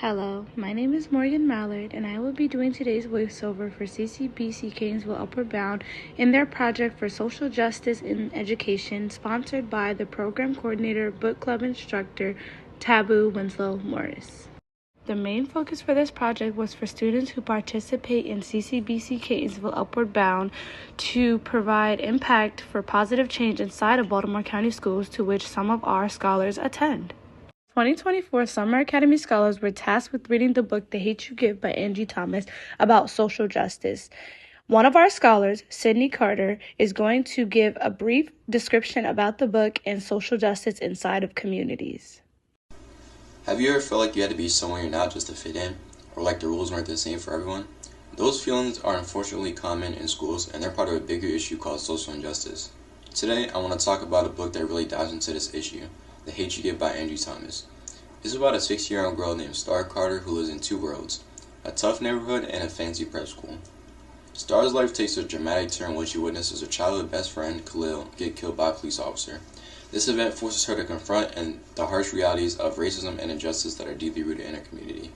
Hello, my name is Morgan Mallard, and I will be doing today's voiceover for CCBC Catonsville Upward Bound in their project for social justice in education, sponsored by the program coordinator, book club instructor, Tabu Winslow Morris. The main focus for this project was for students who participate in CCBC Catonsville Upward Bound to provide impact for positive change inside of Baltimore County schools, to which some of our scholars attend. 2024 Summer Academy Scholars were tasked with reading the book The Hate You Give by Angie Thomas about social justice. One of our scholars, Sydney Carter, is going to give a brief description about the book and social justice inside of communities. Have you ever felt like you had to be somewhere you're not just to fit in, or like the rules weren't the same for everyone? Those feelings are unfortunately common in schools, and they're part of a bigger issue called social injustice. Today, I want to talk about a book that really dives into this issue, The Hate You Give by Angie Thomas. It's about a 6-year-old girl named Star Carter who lives in two worlds, a tough neighborhood and a fancy prep school. Star's life takes a dramatic turn when she witnesses her childhood best friend, Khalil, get killed by a police officer. This event forces her to confront the harsh realities of racism and injustice that are deeply rooted in her community.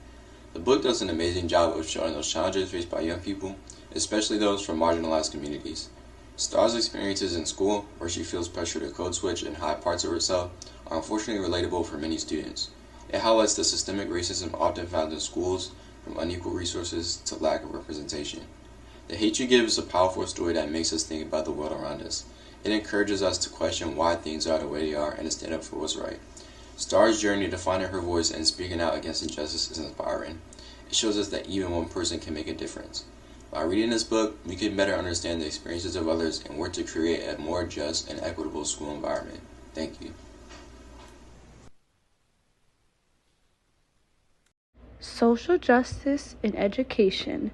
The book does an amazing job of showing those challenges faced by young people, especially those from marginalized communities. Star's experiences in school, where she feels pressure to code switch and hide parts of herself, are unfortunately relatable for many students. It highlights the systemic racism often found in schools, from unequal resources to lack of representation. The Hate You Give is a powerful story that makes us think about the world around us. It encourages us to question why things are the way they are and to stand up for what's right. Star's journey to finding her voice and speaking out against injustice is inspiring. It shows us that even one person can make a difference. By reading this book, we can better understand the experiences of others and work to create a more just and equitable school environment. Thank you. Social justice in education,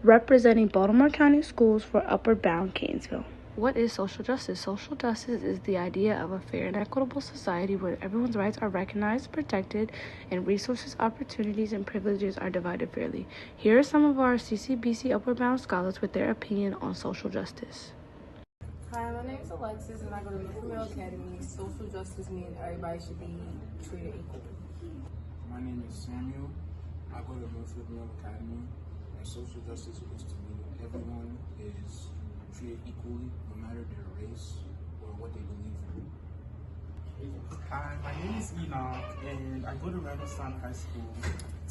representing Baltimore County schools for Upward Bound Catonsville. What is social justice? Social justice is the idea of a fair and equitable society where everyone's rights are recognized, protected, and resources, opportunities, and privileges are divided fairly. Here are some of our CCBC Upward Bound scholars with their opinion on social justice. Hi, my name is Alexis, and I go to Upward Academy. Social justice means everybody should be treated equally. My name is Samuel. I go to Upward Academy, and social justice is to me everyone is treated equally, no matter their race or what they believe in. Hi, my name is Enoch, and I go to Renaissance High School.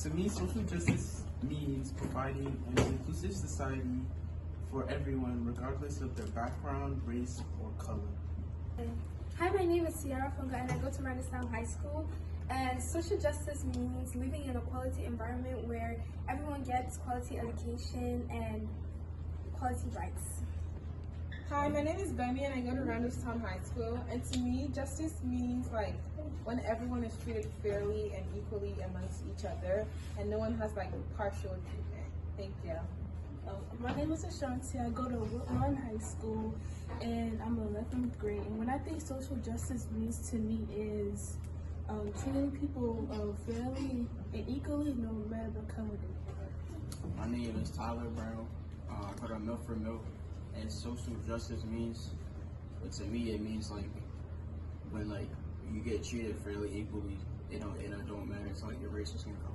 To me, social justice means providing an inclusive society for everyone, regardless of their background, race, or color. Hi, my name is Sierra Funga, and I go to Renaissance High School. And social justice means living in a quality environment where everyone gets quality education and quality rights. Hi, my name is Benny, and I go to Randallstown High School. And to me, justice means when everyone is treated fairly and equally amongst each other, and no one has partial treatment. Thank you. My name is Ashanti. I go to Woodlawn High School, and I'm 11th grade. And what I think social justice means to me is treating people fairly and equally, no matter what color they are. My name is Tyler Brown. I go to Milford Milk, and social justice means, to me, it means when you get treated fairly equally, it don't matter. It's your race or skin color.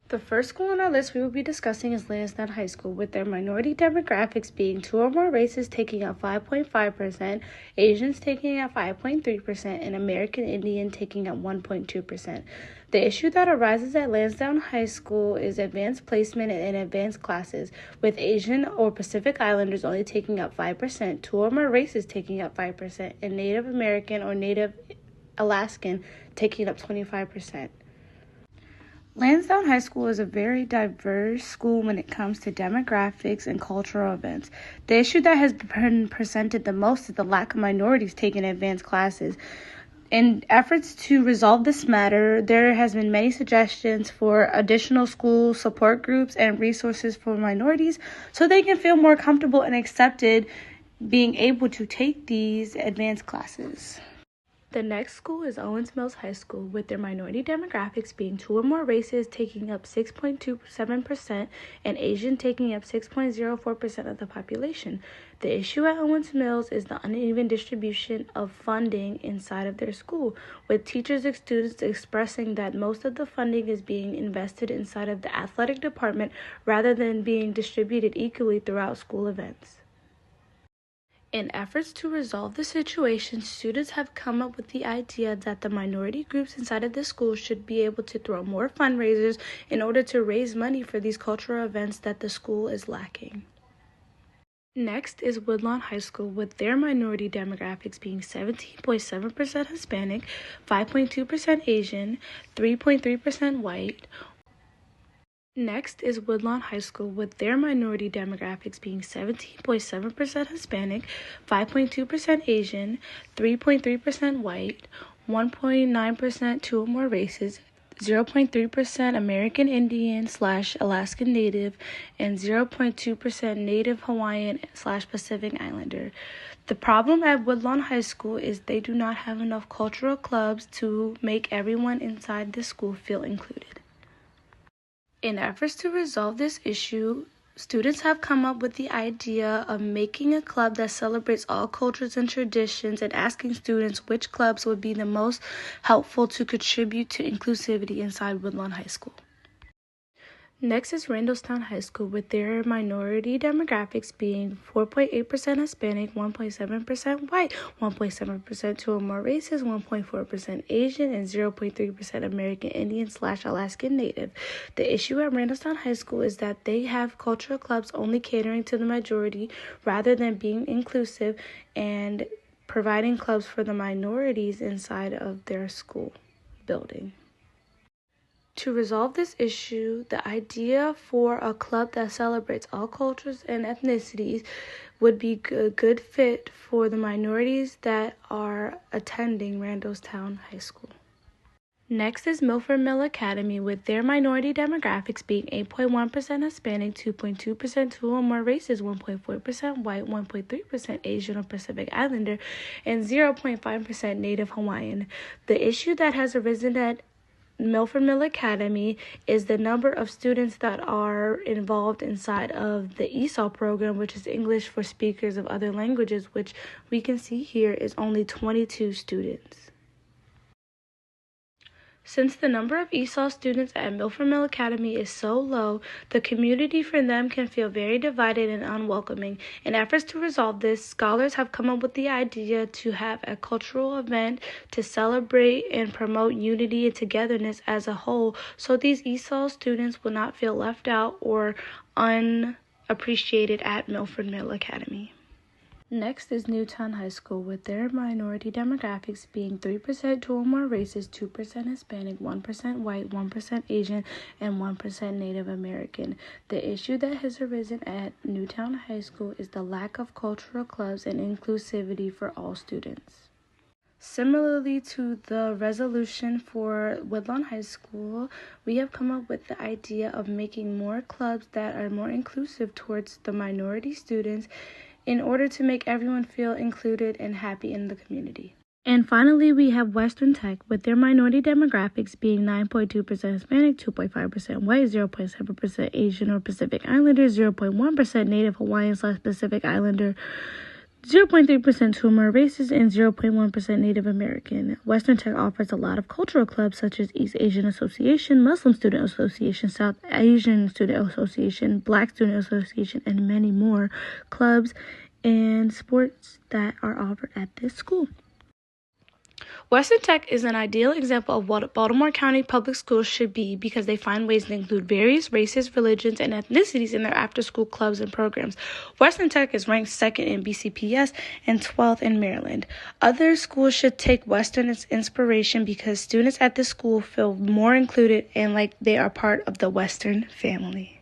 The first school on our list we will be discussing is Lansdowne High School, with their minority demographics being 2 or more races taking up 5.5%, Asians taking up 5.3%, and American Indian taking up 1.2%. The issue that arises at Lansdowne High School is advanced placement in advanced classes, with Asian or Pacific Islanders only taking up 5%, 2 or more races taking up 5%, and Native American or Native Alaskan taking up 25%. Lansdowne High School is a very diverse school when it comes to demographics and cultural events. The issue that has been presented the most is the lack of minorities taking advanced classes. In efforts to resolve this matter, there has been many suggestions for additional school support groups and resources for minorities so they can feel more comfortable and accepted being able to take these advanced classes. The next school is Owens Mills High School, with their minority demographics being 2 or more races taking up 6.27% and Asian taking up 6.04% of the population. The issue at Owens Mills is the uneven distribution of funding inside of their school, with teachers and students expressing that most of the funding is being invested inside of the athletic department rather than being distributed equally throughout school events. In efforts to resolve the situation, students have come up with the idea that the minority groups inside of the school should be able to throw more fundraisers in order to raise money for these cultural events that the school is lacking. Next is Woodlawn High School, with their minority demographics being 17.7% Hispanic, 5.2% Asian, 3.3% white. Next is Woodlawn High School, with their minority demographics being 17.7% Hispanic, 5.2% Asian, 3.3% white, 1.9% 2 or more races, 0.3% American Indian/Alaskan Native, and 0.2% Native Hawaiian/Pacific Islander. The problem at Woodlawn High School is they do not have enough cultural clubs to make everyone inside the school feel included. In efforts to resolve this issue, students have come up with the idea of making a club that celebrates all cultures and traditions and asking students which clubs would be the most helpful to contribute to inclusivity inside Woodlawn High School. Next is Randallstown High School, with their minority demographics being 4.8% Hispanic, 1.7% white, 1.7% 2 or more races, 1.4% Asian, and 0.3% American Indian/Alaskan Native. The issue at Randallstown High School is that they have cultural clubs only catering to the majority rather than being inclusive and providing clubs for the minorities inside of their school building. To resolve this issue, the idea for a club that celebrates all cultures and ethnicities would be a good fit for the minorities that are attending Randallstown High School. Next is Milford Mill Academy, with their minority demographics being 8.1% Hispanic, 2.2% 2 or more races, 1.4% white, 1.3% Asian or Pacific Islander, and 0.5% Native Hawaiian. The issue that has arisen at Milford Mill Academy is the number of students that are involved inside of the ESOL program, which is English for Speakers of Other Languages, which we can see here is only 22 students. Since the number of ESOL students at Milford Mill Academy is so low, the community for them can feel very divided and unwelcoming. In efforts to resolve this, scholars have come up with the idea to have a cultural event to celebrate and promote unity and togetherness as a whole, so these ESOL students will not feel left out or unappreciated at Milford Mill Academy. Next is Newtown High School, with their minority demographics being 3% 2 or more races, 2% Hispanic, 1% white, 1% Asian, and 1% Native American. The issue that has arisen at Newtown High School is the lack of cultural clubs and inclusivity for all students. Similarly to the resolution for Woodlawn High School, we have come up with the idea of making more clubs that are more inclusive towards the minority students in order to make everyone feel included and happy in the community. And finally, we have Western Tech, with their minority demographics being 9.2% Hispanic, 2.5% white, 0.7% Asian or Pacific Islander, 0.1% Native Hawaiian/Pacific Islander, 0.3% 2 or more races, and 0.1% Native American. Western Tech offers a lot of cultural clubs such as East Asian Association, Muslim Student Association, South Asian Student Association, Black Student Association, and many more clubs and sports that are offered at this school. Western Tech is an ideal example of what Baltimore County Public Schools should be, because they find ways to include various races, religions, and ethnicities in their after-school clubs and programs. Western Tech is ranked 2nd in BCPS and 12th in Maryland. Other schools should take Western as inspiration because students at this school feel more included and like they are part of the Western family.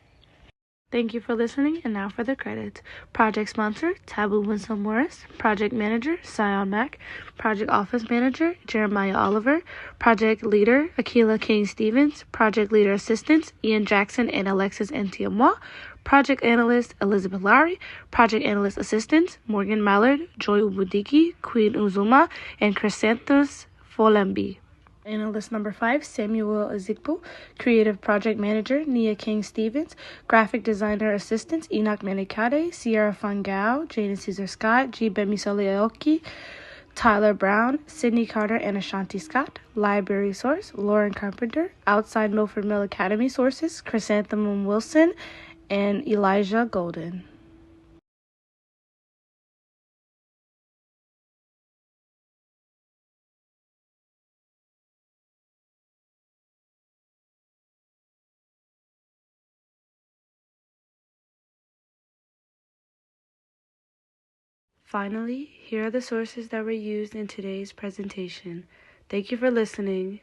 Thank you for listening, and now for the credits. Project sponsor, Tabu Winslow Morris. Project manager, Sion Mack. Project office manager, Jeremiah Oliver. Project leader, Akila King Stevens. Project leader assistants, Ian Jackson and Alexis Ntiamwa. Project Analyst, Elizabeth Lowry. Project Analyst Assistants, Morgan Mallard, Joy Ubudiki, Queen Uzuma, and Chrysanthus Folembi. Analyst number 5, Samuel Ezekbu. Creative Project Manager, Nia King-Stevens. Graphic Designer Assistants, Enoch Manikade, Sierra Fangao, Jane Caesar Scott, G. Bemisole Aoki, Tyler Brown, Sydney Carter, and Ashanti Scott. Library Source, Lauren Carpenter. Outside Milford Mill Academy Sources, Chrysanthemum Wilson and Elijah Golden. Finally, here are the sources that were used in today's presentation. Thank you for listening.